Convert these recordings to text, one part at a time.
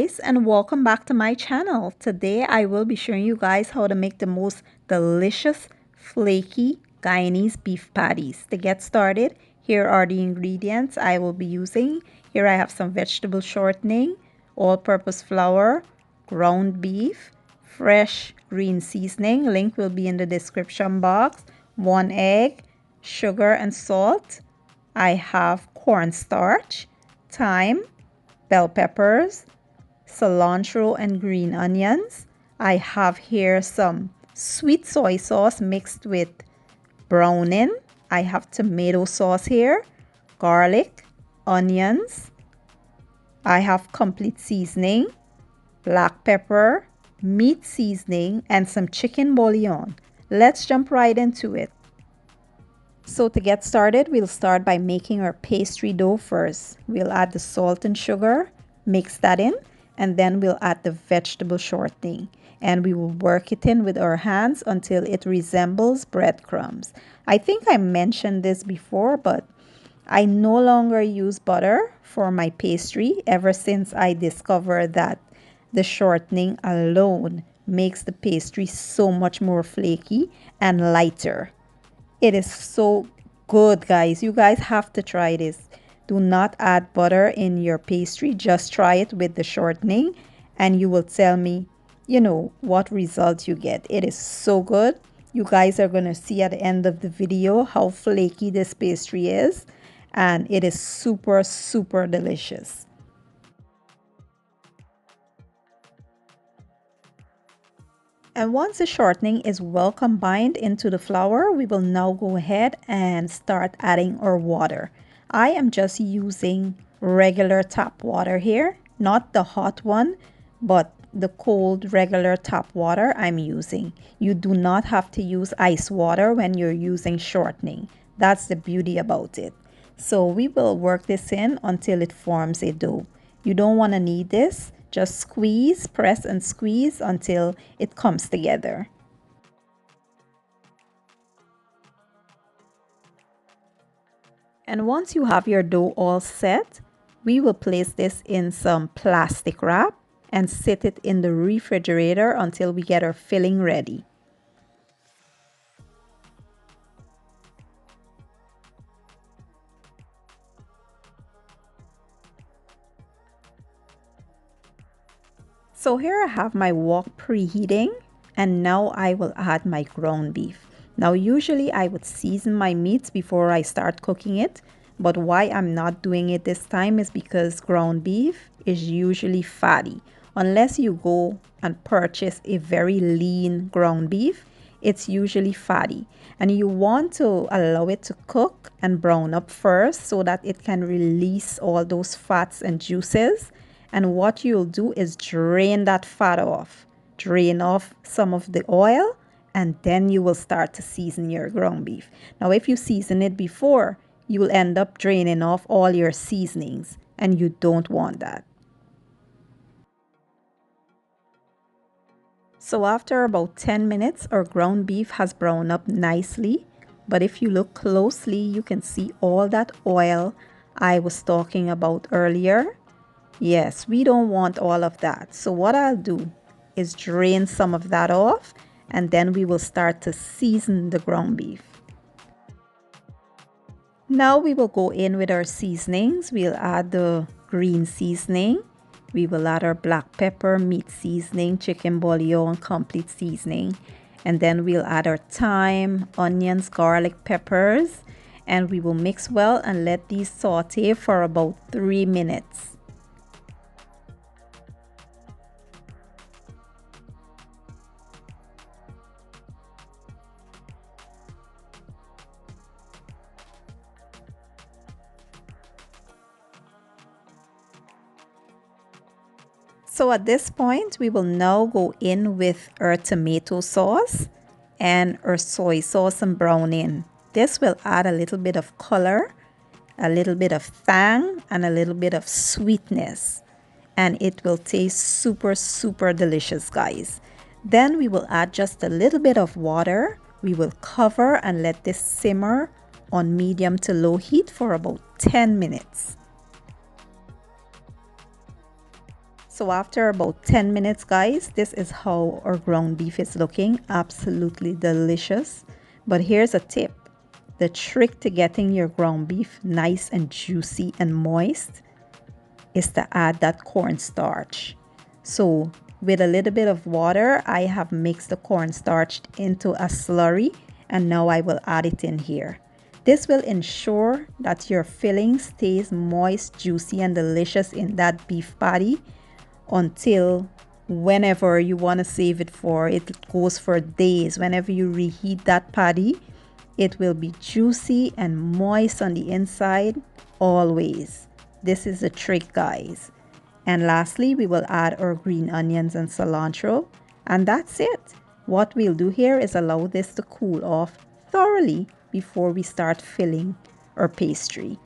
guys, and welcome back to my channel. Today I will be showing you guys how to make the most delicious flaky Guyanese beef patties. To get started, here are the ingredients I will be using. Here I have some vegetable shortening, all-purpose flour, ground beef, fresh green seasoning, link will be in the description box, 1 egg, sugar and salt. I have cornstarch, thyme, bell peppers, cilantro and green onions. I have here some sweet soy sauce mixed with browning. I have tomato sauce here, garlic, onions. I have complete seasoning, black pepper, meat seasoning, and some chicken bouillon. Let's jump right into it. So to get started, we'll start by making our pastry dough first. We'll add the salt and sugar, mix that in, and then we'll add the vegetable shortening. And we will work it in with our hands until it resembles breadcrumbs. I think I mentioned this before, but I no longer use butter for my pastry ever since I discovered that the shortening alone makes the pastry so much more flaky and lighter. It is so good, guys. You guys have to try this. Do not add butter in your pastry. Just try it with the shortening and you will tell me, what results you get. It is so good. You guys are going to see at the end of the video how flaky this pastry is. And it is super, super delicious. And once the shortening is well combined into the flour, we will now go ahead and start adding our water. I am just using regular tap water here, not the hot one, but the cold regular tap water I'm using. You do not have to use ice water when you're using shortening. That's the beauty about it. So we will work this in until it forms a dough. You don't want to knead this. Just squeeze, press and squeeze until it comes together. And once you have your dough all set, we will place this in some plastic wrap and sit it in the refrigerator until we get our filling ready. So here I have my wok preheating, and now I will add my ground beef. Now usually I would season my meats before I start cooking it, but why I'm not doing it this time is because ground beef is usually fatty. Unless you go and purchase a very lean ground beef, it's usually fatty. And you want to allow it to cook and brown up first so that it can release all those fats and juices. And what you'll do is drain that fat off. Drain off some of the oil, and then you will start to season your ground beef. Now, if you season it before, you will end up draining off all your seasonings, and you don't want that. So after about 10 minutes, our ground beef has browned up nicely. But if you look closely, you can see all that oil I was talking about earlier. Yes, we don't want all of that. So what I'll do is drain some of that off, and then we will start to season the ground beef. Now we will go in with our seasonings. We'll add the green seasoning. We will add our black pepper, meat seasoning, chicken bouillon, complete seasoning. And then we'll add our thyme, onions, garlic, peppers. And we will mix well and let these saute for about 3 minutes. So at this point, we will now go in with our tomato sauce and our soy sauce and browning. This will add a little bit of color, a little bit of tang, and a little bit of sweetness. And it will taste super, super delicious, guys. Then we will add just a little bit of water. We will cover and let this simmer on medium to low heat for about 10 minutes. So after about 10 minutes, guys, this is how our ground beef is looking. Absolutely delicious. But here's a tip. The trick to getting your ground beef nice and juicy and moist is to add that cornstarch. So with a little bit of water, I have mixed the cornstarch into a slurry, and now I will add it in here. This will ensure that your filling stays moist, juicy, and delicious in that beef patty until whenever you want to save it for. It goes for days. Whenever you reheat that patty, it will be juicy and moist on the inside always. This is the trick, guys. And lastly, we will add our green onions and cilantro, and that's it. What we'll do here is allow this to cool off thoroughly before we start filling our pastry.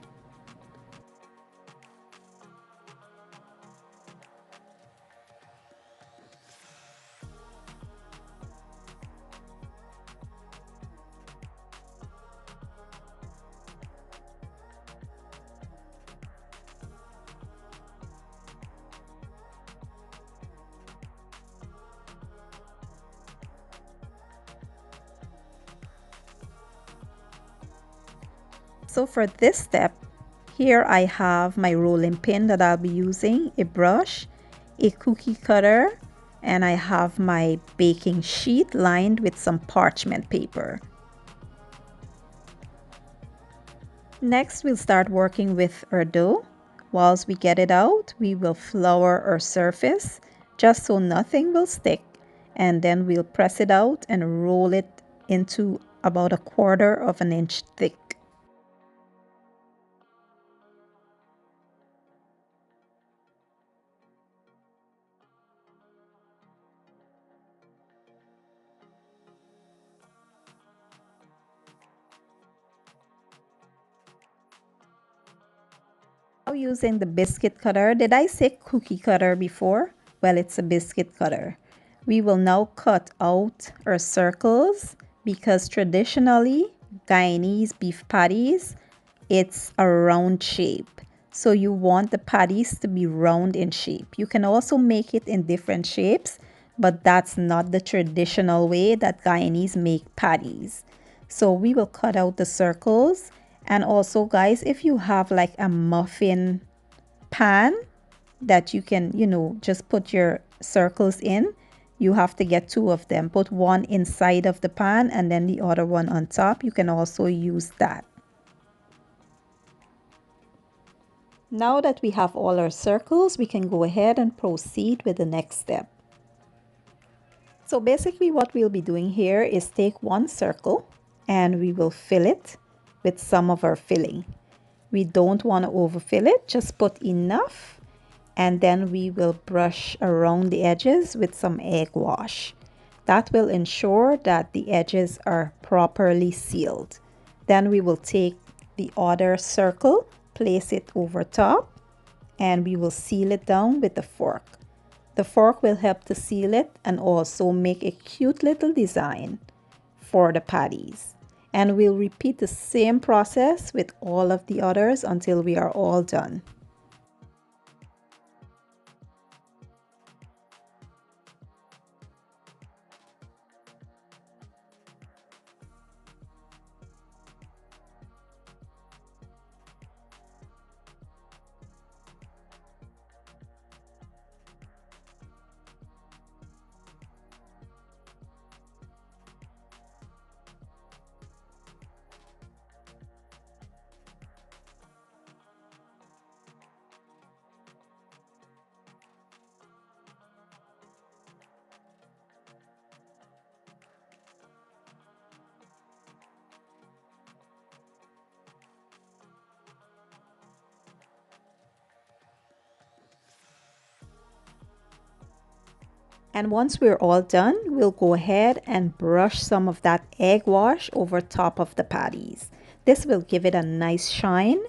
So for this step, here I have my rolling pin that I'll be using, a brush, a cookie cutter, and I have my baking sheet lined with some parchment paper. Next, we'll start working with our dough. Whilst we get it out, we will flour our surface just so nothing will stick, and then we'll press it out and roll it into about 1/4 inch thick. Now using the biscuit cutter. Did I say cookie cutter before? Well, it's a biscuit cutter. We will now cut out our circles because traditionally Guyanese beef patties, it's a round shape. So you want the patties to be round in shape. You can also make it in different shapes, but that's not the traditional way that Guyanese make patties. So we will cut out the circles. And also, guys, if you have like a muffin pan that you can, just put your circles in, you have to get 2 of them. Put one inside of the pan and then the other one on top. You can also use that. Now that we have all our circles, we can go ahead and proceed with the next step. So basically what we'll be doing here is take one circle and we will fill it with some of our filling. We don't want to overfill it, just put enough, and then we will brush around the edges with some egg wash. That will ensure that the edges are properly sealed. Then we will take the other circle, place it over top, and we will seal it down with a fork. The fork will help to seal it and also make a cute little design for the patties. And we'll repeat the same process with all of the others until we are all done. And once we're all done, we'll go ahead and brush some of that egg wash over top of the patties. This will give it a nice shine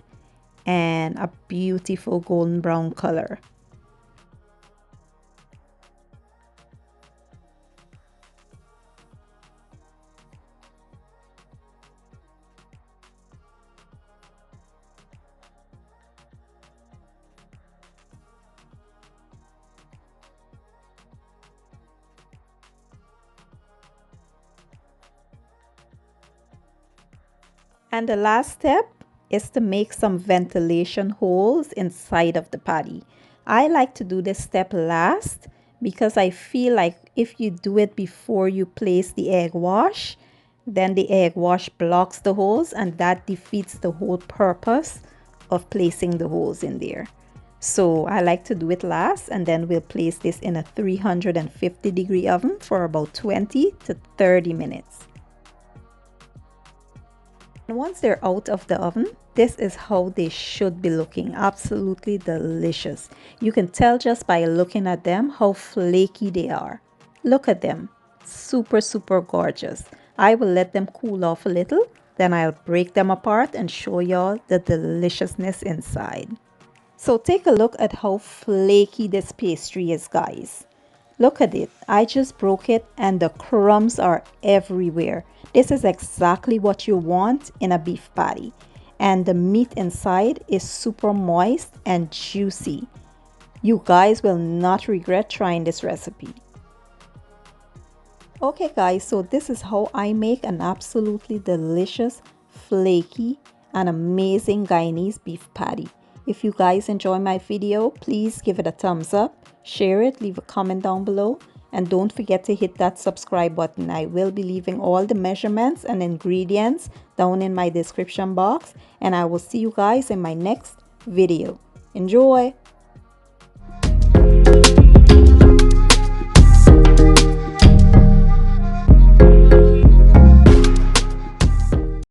and a beautiful golden brown color. And the last step is to make some ventilation holes inside of the patty. I like to do this step last because I feel like if you do it before you place the egg wash, then the egg wash blocks the holes and that defeats the whole purpose of placing the holes in there. So I like to do it last, and then we'll place this in a 350-degree oven for about 20 to 30 minutes. And once they're out of the oven, this is how they should be looking. Absolutely delicious. You can tell just by looking at them how flaky they are. Look at them. Super, super gorgeous. I will let them cool off a little, then I'll break them apart and show y'all the deliciousness inside. So take a look at how flaky this pastry is, guys. Look at it. I just broke it and the crumbs are everywhere. This is exactly what you want in a beef patty. And the meat inside is super moist and juicy. You guys will not regret trying this recipe. Okay guys, so this is how I make an absolutely delicious, flaky, and amazing Guyanese beef patty. If you guys enjoy my video, please give it a thumbs up, share it, leave a comment down below, and don't forget to hit that subscribe button. I will be leaving all the measurements and ingredients down in my description box, and I will see you guys in my next video. Enjoy!